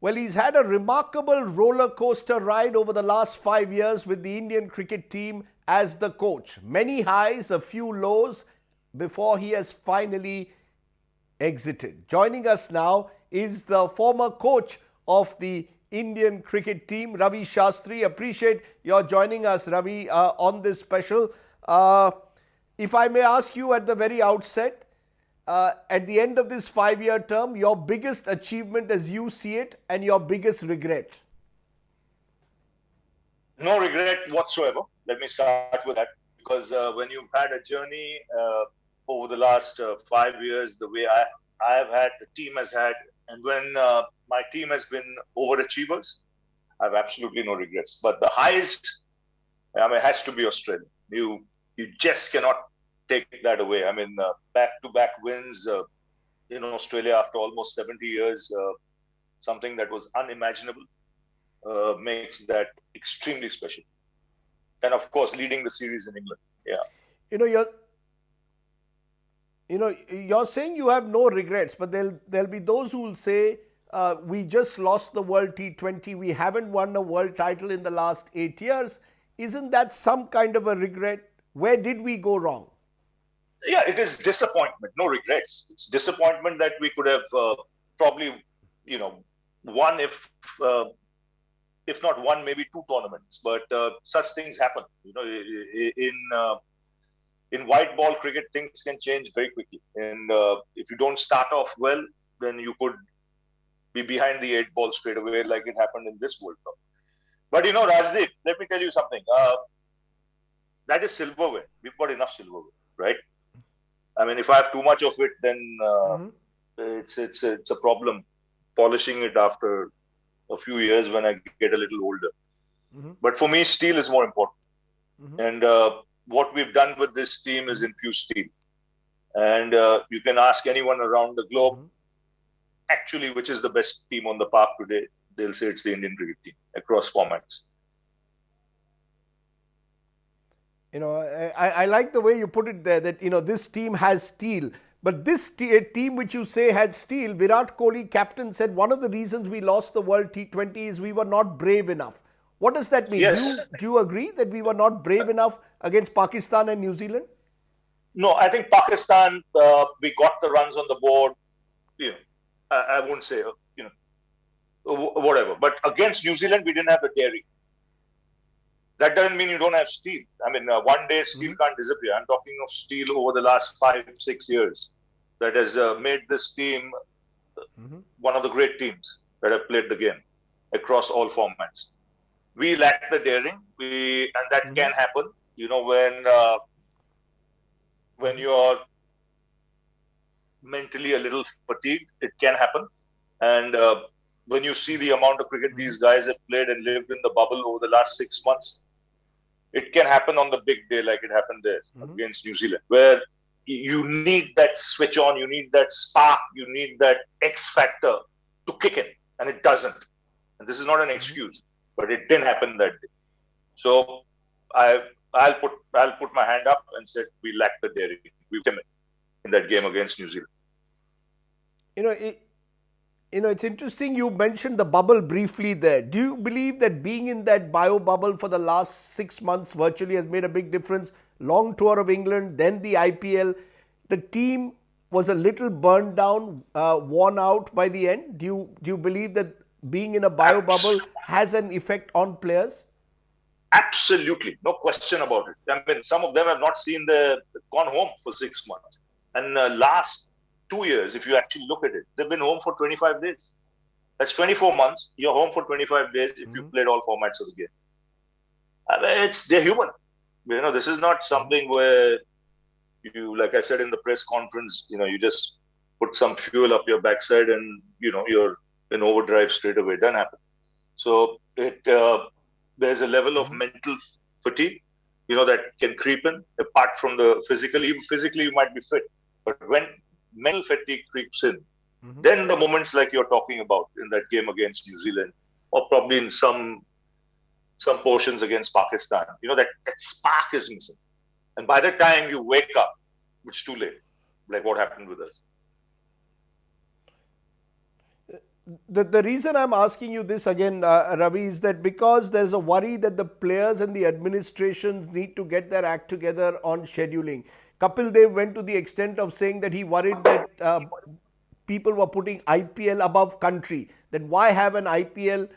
Well, he's had a remarkable roller coaster ride over the last 5 years with the Indian cricket team as the coach. Many highs, a few lows before he has finally exited. Joining us now is the former coach of the Indian cricket team, Ravi Shashtri. Appreciate your joining us, Ravi, on this special. If I may ask you at the very outset, at the end of this 5-year term, your biggest achievement as you see it and your biggest regret? No regret whatsoever. Let me start with that. Because when you've had a journey over the last 5 years, the way I have had, the team has had, and when my team has been overachievers, I have absolutely no regrets. But the highest, I mean, has to be Australia. You just cannot take that away. I mean, back-to-back wins in Australia after almost 70 years, something that was unimaginable, makes that extremely special. And of course, leading the series in England. Yeah. You're saying you have no regrets, but there'll be those who will say we just lost the World T20. We haven't won a world title in the last 8 years. Isn't that some kind of a regret? Where did we go wrong? Yeah, it is disappointment, no regrets. It's disappointment that we could have probably, won if not one, maybe two tournaments. But such things happen. In white ball cricket, things can change very quickly. And if you don't start off well, then you could be behind the 8 ball straight away, like it happened in this World Cup. But Rajdeep, let me tell you something. That is silverware. We've got enough silverware, right? I mean, if I have too much of it, then it's a problem polishing it after a few years when I get a little older. But for me, steel is more important. And what we've done with this team is infuse steel. And you can ask anyone around the globe, actually, which is the best team on the park today. They'll say it's the Indian cricket team across formats. I like the way you put it there that, this team has steel. But this team which you say had steel, Virat Kohli, captain, said one of the reasons we lost the World T20 is we were not brave enough. What does that mean? Yes. Do you agree that we were not brave enough against Pakistan and New Zealand? No, I think Pakistan, we got the runs on the board. I won't say, whatever. But against New Zealand, we didn't have the daring. That doesn't mean you don't have steel. I mean, one day steel can't disappear. I'm talking of steel over the last 5-6 years that has made this team one of the great teams that have played the game across all formats. We lack the daring, and that can happen. When you're mentally a little fatigued, it can happen. And when you see the amount of cricket these guys have played and lived in the bubble over the last 6 months, it can happen on the big day like it happened there against New Zealand, where you need that switch on, you need that spark, you need that X factor to kick in, and it doesn't. And this is not an excuse, but it didn't happen that day. So I'll put my hand up and say we lack the daring. We were timid in that game against New Zealand. It's interesting you mentioned the bubble briefly there. Do you believe that being in that bio bubble for the last 6 months virtually has made a big difference? Long tour of England, then the IPL. The team was a little burned down, worn out by the end. Do you believe that being in a bio bubble has an effect on players? Absolutely. No question about it. I mean, some of them have not gone home for 6 months. And last 2 years, if you actually look at it, they've been home for 25 days. That's 24 months. You're home for 25 days if you've played all formats of the game. I mean, they're human. This is not something where you, like I said in the press conference, you just put some fuel up your backside and, you're in overdrive straight away. It doesn't happen. So there's a level of mental fatigue, that can creep in apart from the physical. Even physically, you might be fit. But when mental fatigue creeps in, then the moments like you're talking about in that game against New Zealand, or probably in some portions against Pakistan, that spark is missing. And by the time you wake up, it's too late, like what happened with us. The reason I'm asking you this again, Ravi, is that because there's a worry that the players and the administrations need to get their act together on scheduling. Kapil Dev went to the extent of saying that he worried that people were putting IPL above country. That why have an IPL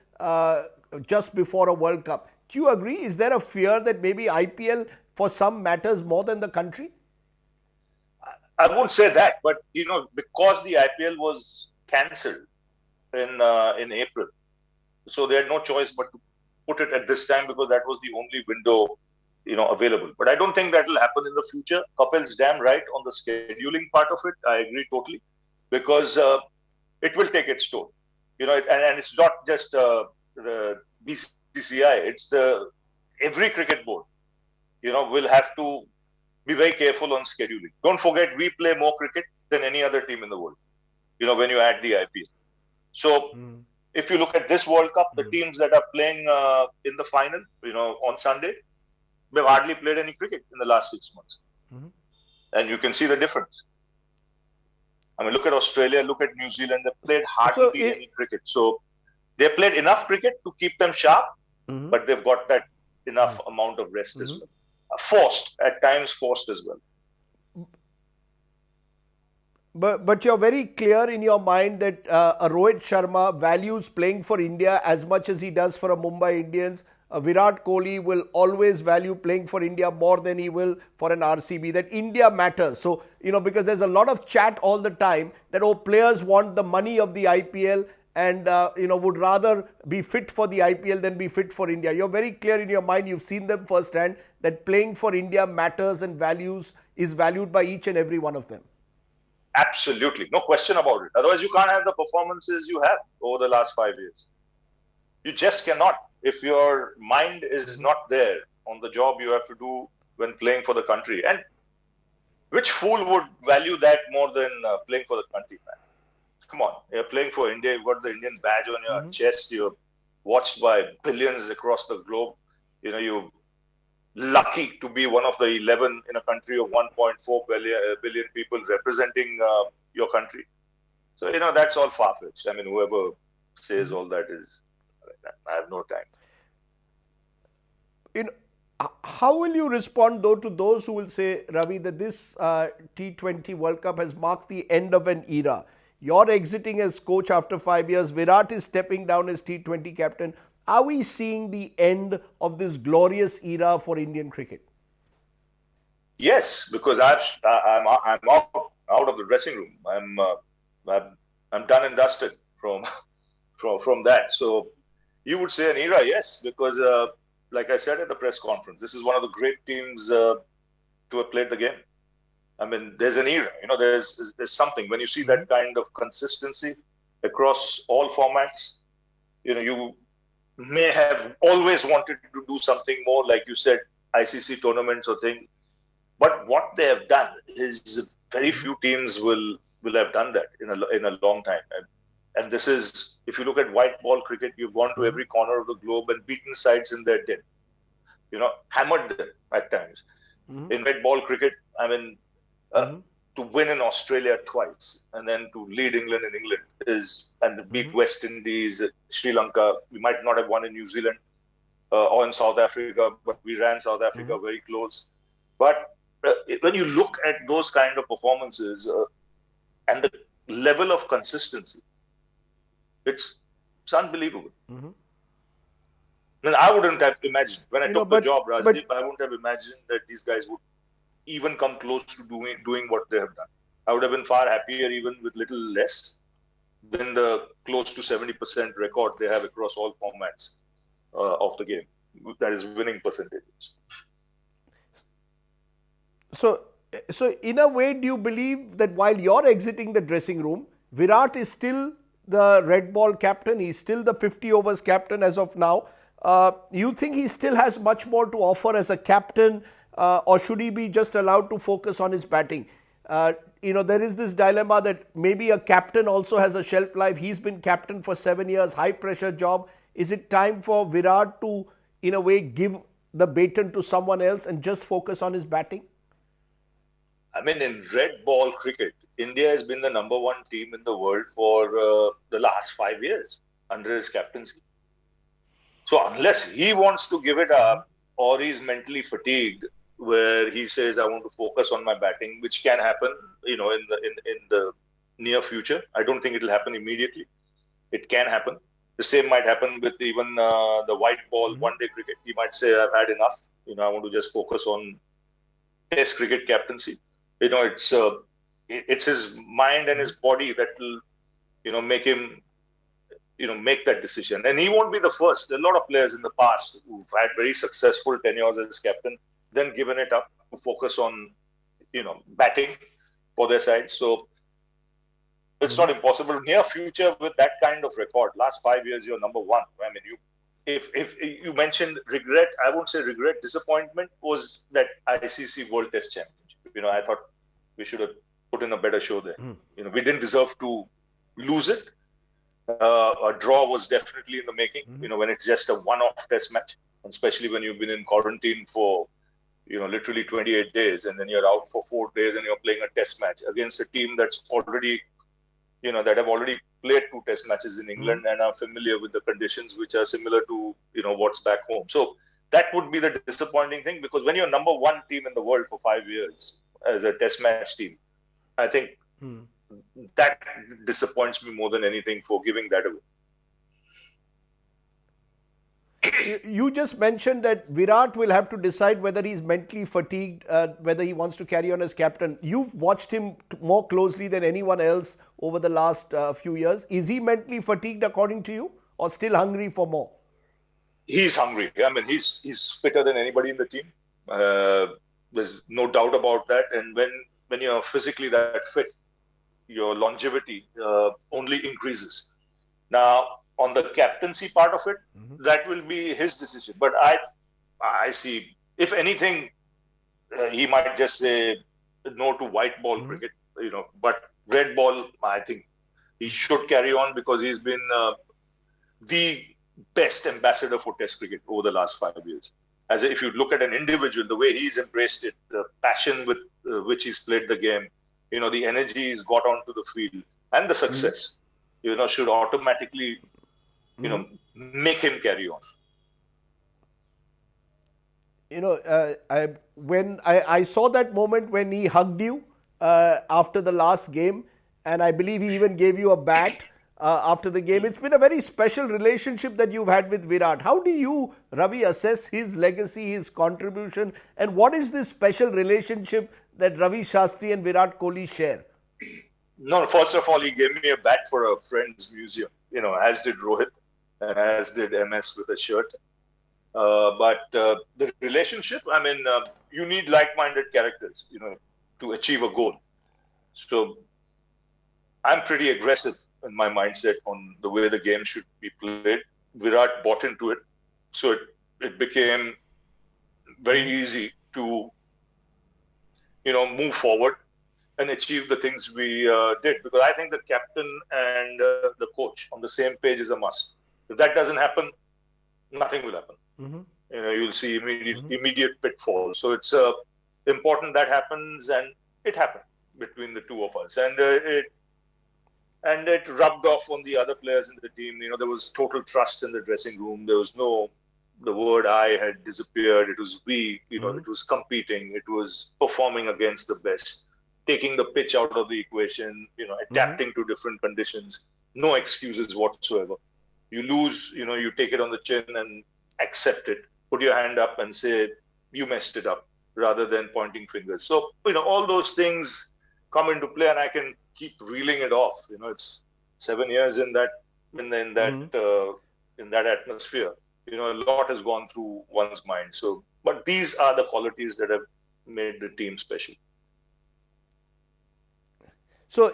just before a World Cup? Do you agree? Is there a fear that maybe IPL for some matters more than the country? I won't say that, but because the IPL was cancelled in April, so they had no choice but to put it at this time because that was the only window available. But I don't think that will happen in the future. Kapil's damn right on the scheduling part of it. I agree totally, because it will take its toll. And it's not just the BCCI. It's every cricket board. Will have to be very careful on scheduling. Don't forget, we play more cricket than any other team in the world. When you add the IPL. So if you look at this World Cup, the teams that are playing in the final, on Sunday, they've hardly played any cricket in the last 6 months. And you can see the difference. I mean, look at Australia, look at New Zealand. They've played hardly any cricket. So they played enough cricket to keep them sharp, but they've got that enough amount of rest as well. At times forced as well. But you're very clear in your mind that a Rohit Sharma values playing for India as much as he does for a Mumbai Indians. Virat Kohli will always value playing for India more than he will for an RCB. That India matters. So, because there's a lot of chat all the time that, players want the money of the IPL and, would rather be fit for the IPL than be fit for India. You're very clear in your mind. You've seen them firsthand that playing for India matters and is valued by each and every one of them. Absolutely. No question about it. Otherwise, you can't have the performances you have over the last 5 years. You just cannot. If your mind is not there on the job you have to do when playing for the country. And which fool would value that more than playing for the country, man? Come on. You're playing for India. You've got the Indian badge on your chest. You're watched by billions across the globe. You're lucky to be one of the 11 in a country of 1.4 billion people representing your country. So, that's all far-fetched. I mean, whoever says all that is, I have no time. How will you respond, though, to those who will say, Ravi, that this T20 World Cup has marked the end of an era? You're exiting as coach after 5 years. Virat is stepping down as T20 captain. Are we seeing the end of this glorious era for Indian cricket? Yes, because I'm out of the dressing room. I'm done and dusted from that. So you would say an era, yes, because like I said at the press conference, this is one of the great teams to have played the game. I mean, there's an era. There's something when you see that kind of consistency across all formats. You may have always wanted to do something more, like you said, ICC tournaments or things. But what they have done is very few teams will have done that in a long time. And this is, if you look at white ball cricket, you've gone to every corner of the globe and beaten sides in their den. Hammered them at times. In red ball cricket, I mean, to win in Australia twice and then to lead England in England and beat West Indies, Sri Lanka. We might not have won in New Zealand or in South Africa, but we ran South Africa very close. But when you look at those kind of performances and the level of consistency, it's unbelievable. I mean, I wouldn't have imagined when I took the job, Rajdeep, I wouldn't have imagined that these guys would even come close to doing what they have done. I would have been far happier even with little less than the close to 70% record they have across all formats of the game. That is winning percentages. So in a way, do you believe that while you're exiting the dressing room, Virat is still the red ball captain, he's still the 50 overs captain as of now? You think he still has much more to offer as a captain, or should he be just allowed to focus on his batting? There is this dilemma that maybe a captain also has a shelf life. He's been captain for 7 years, high pressure job. Is it time for Virat to, in a way, give the baton to someone else and just focus on his batting? I mean, in red ball cricket, India has been the number one team in the world for the last 5 years under his captaincy. So unless he wants to give it up, or he's mentally fatigued, where he says, "I want to focus on my batting," which can happen, in the near future. I don't think it'll happen immediately. It can happen. The same might happen with even the white ball one-day cricket. He might say, "I've had enough. I want to just focus on Test cricket captaincy." It's his mind and his body that will make him make that decision. And he won't be the first. A lot of players in the past who've had very successful tenures as captain, then given it up to focus on batting for their side. So it's not impossible. Near future with that kind of record, last 5 years you're number one. I mean, if you mentioned regret, I won't say regret. Disappointment was that ICC World Test Championship. I thought we should have put in a better show there. We didn't deserve to lose it. A draw was definitely in the making. When it's just a one-off Test match, and especially when you've been in quarantine for literally 28 days, and then you're out for 4 days, and you're playing a Test match against a team that's already that have already played 2 Test matches in England and are familiar with the conditions which are similar to what's back home. So that would be the disappointing thing, because when you're number one team in the world for 5 years as a Test match team, I think that disappoints me more than anything for giving that away. You just mentioned that Virat will have to decide whether he's mentally fatigued, whether he wants to carry on as captain. You've watched him more closely than anyone else over the last few years. Is he mentally fatigued according to you, or still hungry for more? He's hungry. I mean, he's fitter than anybody in the team. There's no doubt about that. And when you're physically that fit, your longevity only increases. Now, on the captaincy part of it, that will be his decision. But I see, if anything, he might just say no to white ball cricket, but red ball, I think he should carry on, because he's been the best ambassador for Test cricket over the last 5 years. If you look at an individual, the way he's embraced it, the passion with which he's played the game, the energy he's got onto the field, and the success, should automatically make him carry on. When I saw that moment when he hugged you after the last game, and I believe he even gave you a bat after the game. It's been a very special relationship that you've had with Virat. How do you, Ravi, assess his legacy, his contribution, and what is this special relationship that Ravi, Shashtri and Virat Kohli share? No, first of all, he gave me a bat for a friend's museum, as did Rohit, and as did MS with a shirt. But the relationship, you need like-minded characters, to achieve a goal. So I'm pretty aggressive in my mindset on the way the game should be played. Virat bought into it. So it became very easy to, move forward and achieve the things we did. Because I think the captain and the coach on the same page is a must. If that doesn't happen, nothing will happen. You'll see immediate pitfalls. So it's important that happens, and it happened between the two of us. And it rubbed off on the other players in the team. There was total trust in the dressing room. There was the word I had disappeared. It was we, it was competing. It was performing against the best, taking the pitch out of the equation, adapting to different conditions. No excuses whatsoever. You lose, you take it on the chin and accept it. Put your hand up and say, you messed it up, rather than pointing fingers. So, all those things come into play, and I can keep reeling it off. It's 7 years in that atmosphere. A lot has gone through one's mind. So, but these are the qualities that have made the team special. So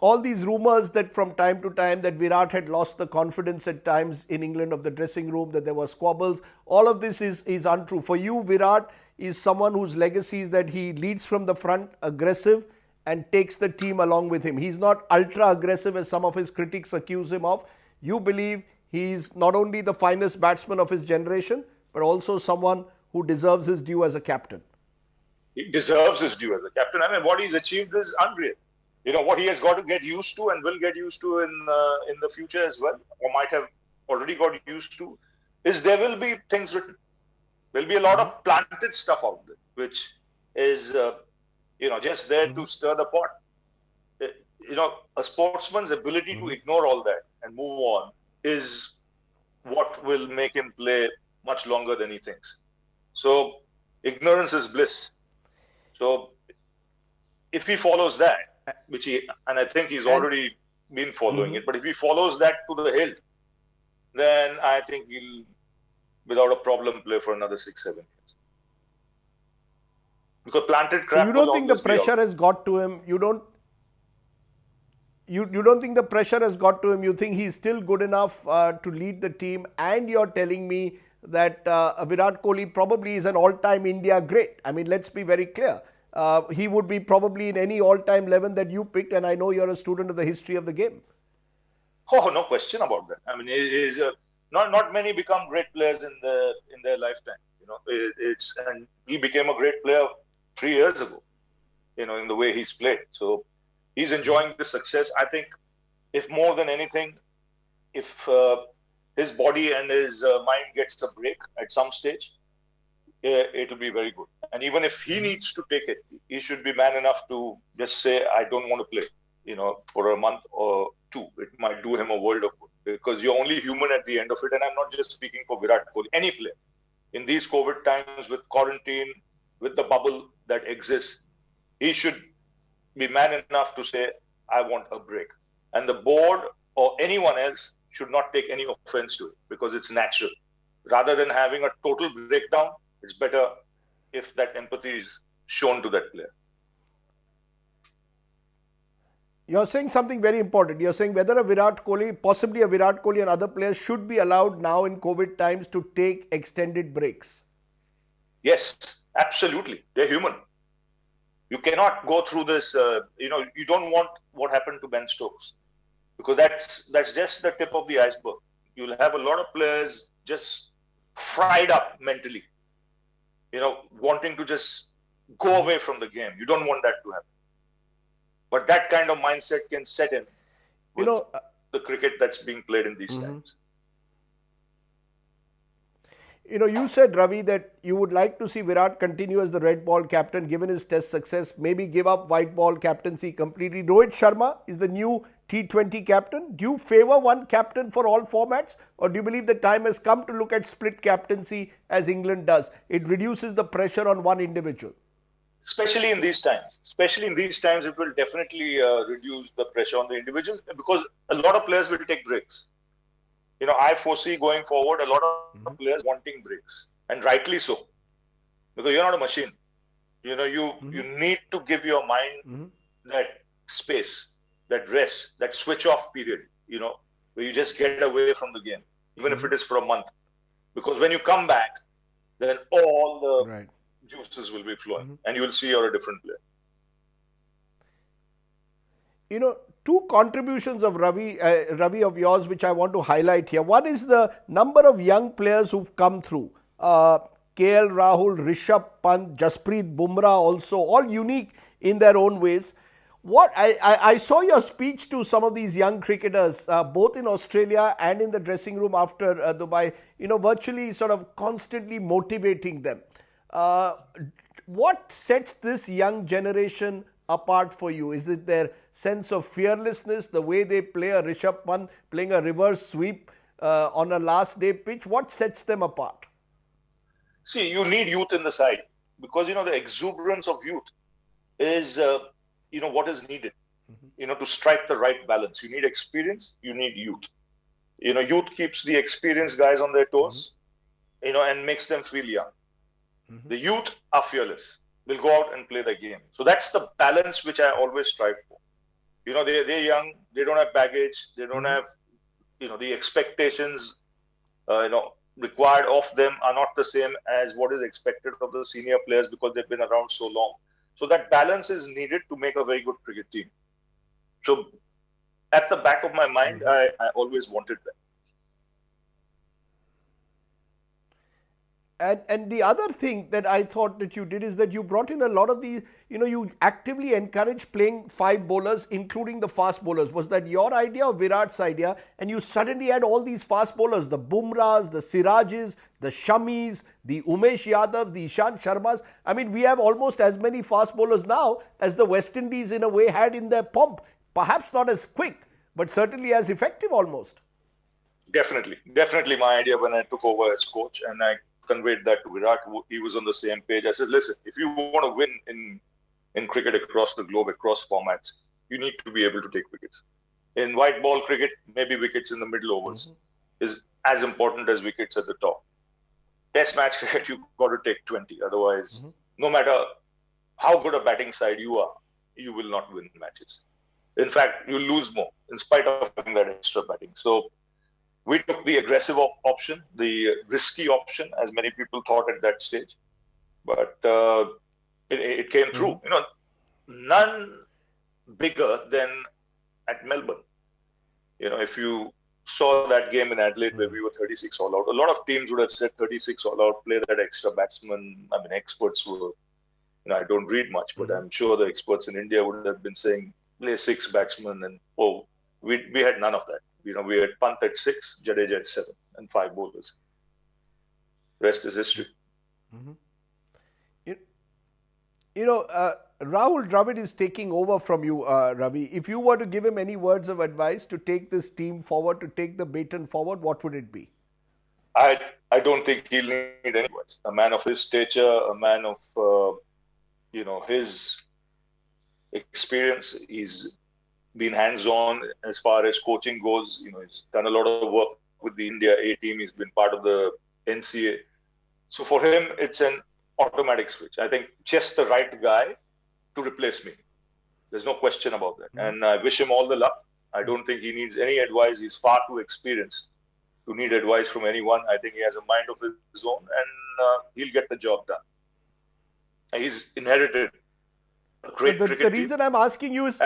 all these rumors that from time to time that Virat had lost the confidence at times in England of the dressing room, that there were squabbles, all of this is untrue. For you, Virat is someone whose legacy is that he leads from the front, aggressive, and takes the team along with him. He's not ultra aggressive as some of his critics accuse him of. You believe he's not only the finest batsman of his generation, but also someone who deserves his due as a captain. He deserves his due as a captain. What he's achieved is unreal. What he has got to get used to and will get used to in the future as well, or might have already got used to, is there will be things written. There'll be a lot of planted stuff out there, which is just there to stir the pot. A sportsman's ability to ignore all that and move on is what will make him play much longer than he thinks. So ignorance is bliss. So if he follows that, and I think he's already been following it, but if he follows that to the hilt, then I think he'll, without a problem, play for another 6-7 years. Because planted crap. So you don't think the pressure has got to him? You don't think the pressure has got to him? You think he's still good enough to lead the team? And you're telling me that Virat Kohli probably is an all-time India great. I mean, let's be very clear. He would be probably in any all-time 11 that you picked, and I know you're a student of the history of the game. Oh, no question about that. I mean, not many become great players in their lifetime. And he became a great player 3 years ago. In the way he's played. So he's enjoying the success. I think, if more than anything, if his body and his mind gets a break at some stage, it will be very good. And even if he needs to take it, he should be man enough to just say, I don't want to play, for a month or two. It might do him a world of good, because you're only human at the end of it. And I'm not just speaking for Virat Kohli, any player. In these COVID times, with quarantine, with the bubble that exists, he should be man enough to say, I want a break. And the board or anyone else should not take any offense to it, because it's natural. Rather than having a total breakdown, it's better if that empathy is shown to that player. You're saying something very important. You're saying whether a Virat Kohli, possibly a Virat Kohli and other players should be allowed now in COVID times to take extended breaks. Yes, absolutely. They're human. You cannot go through this, you don't want what happened to Ben Stokes, because that's just the tip of the iceberg. You'll have a lot of players just fried up mentally, wanting to just go away from the game. You don't want that to happen. But that kind of mindset can set in with the cricket that's being played in these times. You said, Ravi, that you would like to see Virat continue as the red ball captain given his test success, maybe give up white ball captaincy completely. Rohit Sharma is the new T20 captain. Do you favor one captain for all formats, or do you believe the time has come to look at split captaincy as England does? It reduces the pressure on one individual. Especially in these times. It will definitely reduce the pressure on the individual, because a lot of players will take breaks. I foresee going forward a lot of players wanting breaks, and rightly so, because you're not a machine. You need to give your mind that space, that rest, that switch off period, where you just get away from the game, even if it is for a month. Because when you come back, then all the juices will be flowing, and you will see you're a different player. Two contributions of Ravi of yours, which I want to highlight here. One is the number of young players who've come through. KL Rahul, Rishabh Pant, Jasprit Bumrah also, all unique in their own ways. What I saw your speech to some of these young cricketers, both in Australia and in the dressing room after Dubai, virtually sort of constantly motivating them. What sets this young generation apart for you? Is it their sense of fearlessness, the way they play, a Rishabh Pant playing a reverse sweep on a last day pitch? What sets them apart? See, you need youth in the side, because the exuberance of youth is what is needed to strike the right balance. You need experience, you need youth. Youth keeps the experienced guys on their toes, and makes them feel young. The youth are fearless. They'll go out and play the game. So that's the balance which I always strive for. They're young. They don't have baggage. They don't have, the expectations, required of them are not the same as what is expected of the senior players, because they've been around so long. So that balance is needed to make a very good cricket team. So at the back of my mind, I always wanted that. And the other thing that I thought that you did is that you brought in a lot of the, you actively encouraged playing five bowlers, including the fast bowlers. Was that your idea or Virat's idea? And you suddenly had all these fast bowlers, the Bumrahs, the Sirajes, the Shamis, the Umesh Yadav, the Ishant Sharmas. I mean, we have almost as many fast bowlers now as the West Indies in a way had in their pomp. Perhaps not as quick, but certainly as effective almost. Definitely my idea when I took over as coach, and I conveyed that to Virat. He was on the same page. I said, listen, if you want to win in cricket across the globe, across formats, you need to be able to take wickets. In white ball cricket, maybe wickets in the middle overs is as important as wickets at the top. Test match cricket, you've got to take 20. Otherwise, no matter how good a batting side you are, you will not win matches. In fact, you'll lose more in spite of having that extra batting. So we took the aggressive option, the risky option, as many people thought at that stage. But it came through. None bigger than at Melbourne. If you saw that game in Adelaide where we were 36 all out, a lot of teams would have said 36 all out, play that extra batsman. I mean, experts were, I don't read much, but I'm sure the experts in India would have been saying, play 6 batsmen. And we had none of that. We had Pant at 6, Jadeja at 7, and 5 bowlers. Rest is history. Rahul Dravid is taking over from you, Ravi. If you were to give him any words of advice to take this team forward, to take the baton forward, what would it be? I don't think he'll need any words. A man of his stature, a man of his experience. He's been hands-on as far as coaching goes. He's done a lot of work with the India A team. He's been part of the NCA. So for him, it's an automatic switch. I think just the right guy to replace me. There's no question about that. And I wish him all the luck. I don't think he needs any advice. He's far too experienced to need advice from anyone. I think he has a mind of his own, and he'll get the job done. He's inherited a great cricket The reason I'm asking you is he's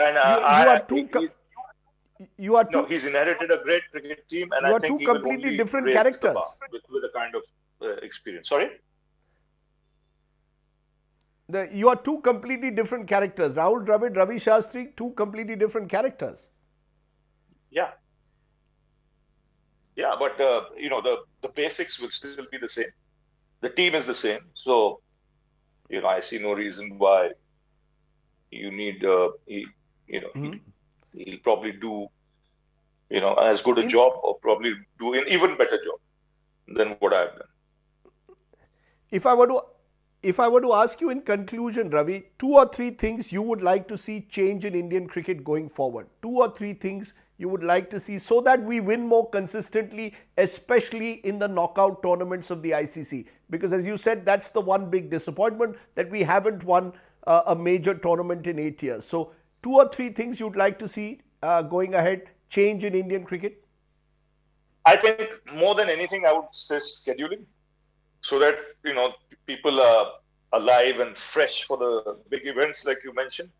inherited a great cricket team, and you I are think two completely different characters with a kind of experience. Sorry? You are two completely different characters. Rahul Dravid, Ravi Shashtri, two completely different characters. Yeah. Yeah, but the basics will still be the same. The team is the same. So, I see no reason why you need, he'll probably do, as good a job, or probably do an even better job than what I've done. If I were to ask you in conclusion, Ravi, 2 or 3 things you would like to see change in Indian cricket going forward. 2 or 3 things you would like to see so that we win more consistently, especially in the knockout tournaments of the ICC. Because as you said, that's the one big disappointment, that we haven't won a major tournament in 8 years. So 2 or 3 things you'd like to see going ahead, change in Indian cricket? I think more than anything, I would say scheduling, so that, people are alive and fresh for the big events like you mentioned.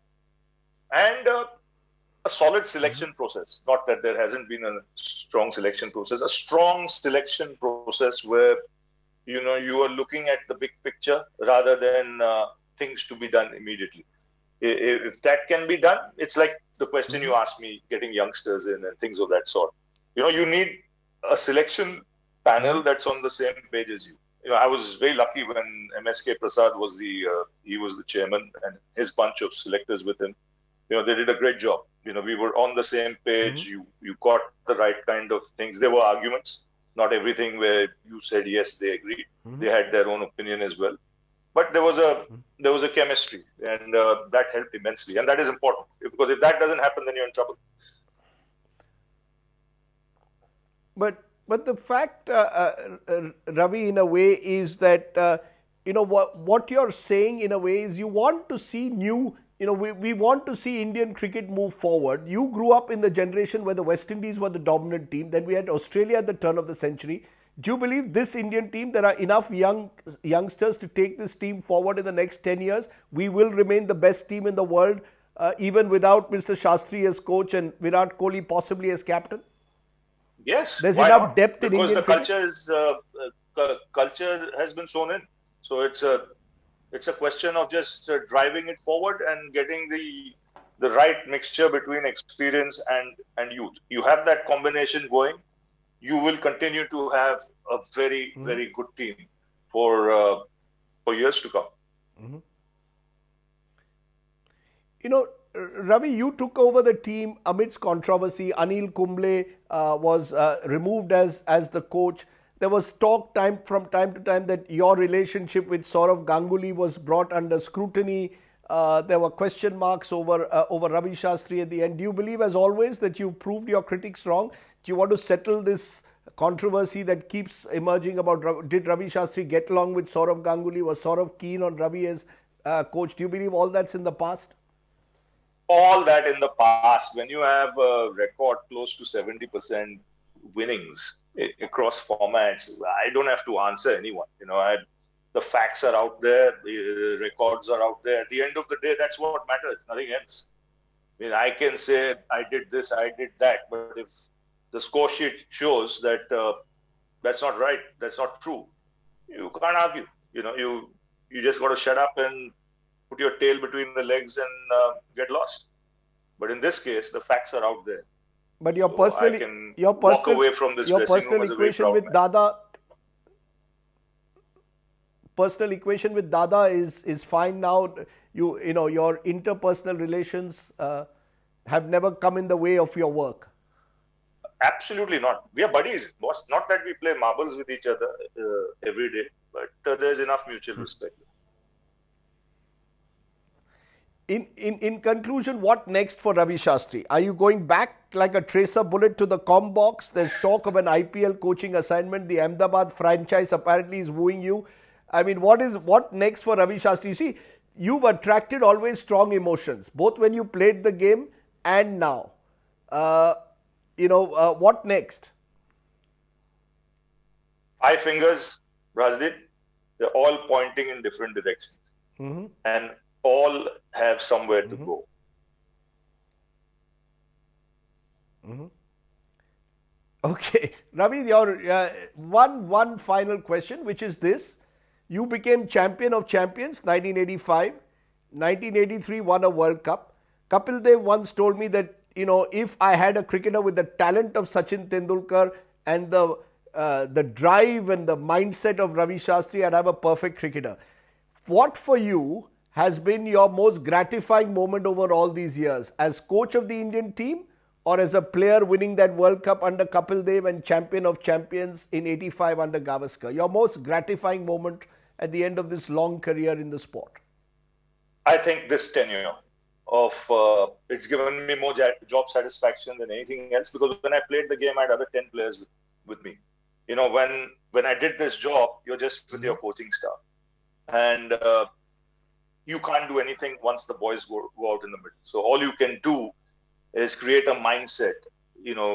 And a solid selection process. Not that there hasn't been a strong selection process. A strong selection process where, you are looking at the big picture rather than things to be done immediately. If that can be done, it's like the question you asked me, getting youngsters in and things of that sort. You need a selection panel that's on the same page as you. I was very lucky when MSK Prasad was he was the chairman, and his bunch of selectors with him. They did a great job. We were on the same page. You got the right kind of things. There were arguments, not everything where you said yes, they agreed. They had their own opinion as well. But there was a chemistry, and that helped immensely. And that is important, because if that doesn't happen, then you're in trouble. But the fact, Ravi, in a way, is that, what you're saying in a way is you want to see new, we want to see Indian cricket move forward. You grew up in the generation where the West Indies were the dominant team. Then we had Australia at the turn of the century. Do you believe this Indian team, there are enough youngsters to take this team forward in the next 10 years? We will remain the best team in the world, even without Mr. Shashtri as coach and Virat Kohli possibly as captain? Yes, there's enough depth in Indian cricket. Because the culture is culture has been sown in. So it's a question of just driving it forward and getting the right mixture between experience and youth. You have that combination going, you will continue to have a very Mhm. very good team for years to come. Mhm. You know, Ravi, you took over the team amidst controversy. Anil Kumble was removed as the coach. There was talk from time to time that your relationship with Saurav Ganguly was brought under scrutiny. There were question marks over Ravi Shastri at the end. Do you believe, as always, that you proved your critics wrong? Do you want to settle this controversy that keeps emerging about did Ravi Shastri get along with Saurav Ganguly? Was Saurav keen on Ravi as coach? Do you believe all that's in the past? All that in the past, when you have a record close to 70% winnings across formats, I don't have to answer anyone. The facts are out there, the records are out there. At the end of the day, that's what matters, nothing else. I mean, I can say I did this, I did that, but if the score sheet shows that that's not right, that's not true, you can't argue. You just got to shut up and put your tail between the legs and get lost. But in this case, the facts are out there. But So I can walk away from this your dressing room personal as a very equation proud with man. Dada personal equation with Dada is fine now. You know your interpersonal relations have never come in the way of your work. Absolutely not. We are buddies. Not that we play marbles with each other every day, but there's enough mutual respect. In conclusion, what next for Ravi Shastri? Are you going back like a tracer bullet to the com box? There's talk of an IPL coaching assignment. The Ahmedabad franchise apparently is wooing you. I mean, what next for Ravi Shastri? You see, you've attracted always strong emotions, both when you played the game and now. Uh, what next? Five fingers, Rajdip, they're all pointing in different directions. Mm-hmm. And all have somewhere to go. Mm-hmm. Okay, Ravi, your one final question, which is this: you became champion of champions, 1985, 1983 won a World Cup. Kapil Dev once told me that if I had a cricketer with the talent of Sachin Tendulkar and the drive and the mindset of Ravi Shastri, I'd have a perfect cricketer. What for you has been your most gratifying moment over all these years? As coach of the Indian team or as a player winning that World Cup under Kapil Dev and champion of champions in 85 under Gavaskar? Your most gratifying moment at the end of this long career in the sport? I think this tenure of it's given me more job satisfaction than anything else, because when I played the game, I had other 10 players with me. When I did this job, you're just with your coaching staff. And you can't do anything once the boys go out in the middle. So all you can do is create a mindset,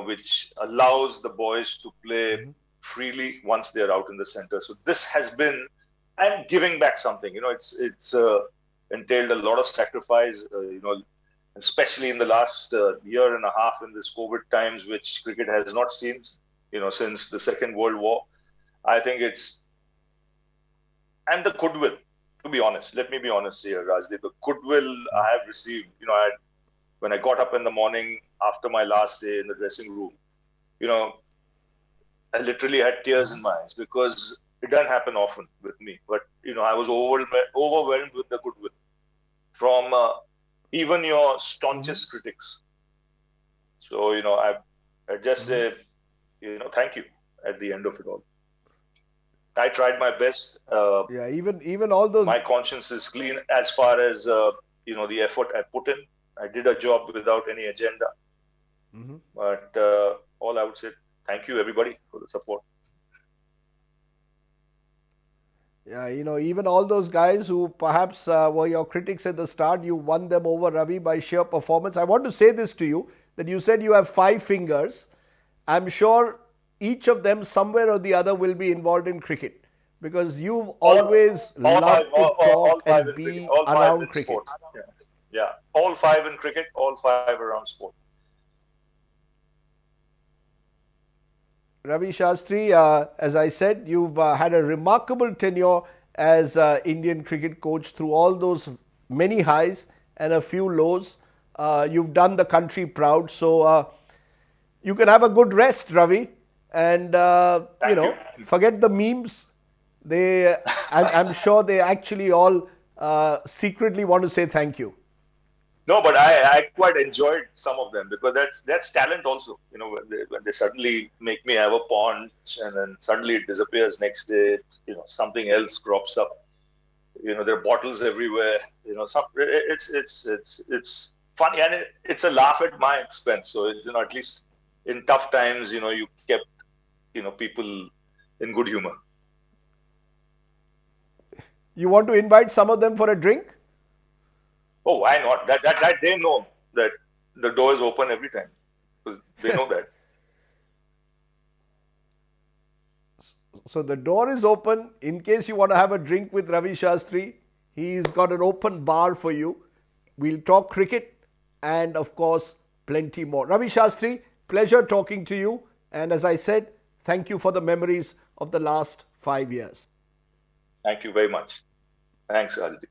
which allows the boys to play freely once they're out in the center. So this has been, I'm giving back something. It's entailed a lot of sacrifice. Especially in the last year and a half in this COVID times, which cricket has not seen, since the Second World War. I think and the goodwill. To be honest, let me be honest here, Rajdeep. The goodwill I have received, when I got up in the morning after my last day in the dressing room, I literally had tears in my eyes, because it doesn't happen often with me. But I was overwhelmed with the goodwill from even your staunchest critics. So I just say thank you at the end of it all. I tried my best. Even all those. My conscience is clean as far as the effort I put in. I did a job without any agenda. But all I would say, thank you everybody for the support. Yeah, even all those guys who perhaps were your critics at the start, you won them over, Ravi, by sheer performance. I want to say this to you, that you said you have 5 fingers. I'm sure each of them somewhere or the other will be involved in cricket, because you've always loved to talk and be around cricket. Sport. Yeah, all 5 in cricket, all 5 around sport. Ravi Shastri, as I said, you've had a remarkable tenure as Indian cricket coach through all those many highs and a few lows. You've done the country proud. So you can have a good rest, Ravi, and Thank you. forget the memes. I'm sure they actually all secretly want to say thank you. No, but I quite enjoyed some of them because that's talent also. When they suddenly make me have a punch and then suddenly it disappears next day. Something else crops up. There are bottles everywhere. It's funny and it's a laugh at my expense. So at least in tough times, you kept people in good humor. You want to invite some of them for a drink? Oh, why not? That they know that the door is open every time. Because they know that. So the door is open in case you want to have a drink with Ravi Shastri. He's got an open bar for you. We'll talk cricket and, of course, plenty more. Ravi Shastri, pleasure talking to you. And as I said, thank you for the memories of the last 5 years. Thank you very much. Thanks, Rajdeep.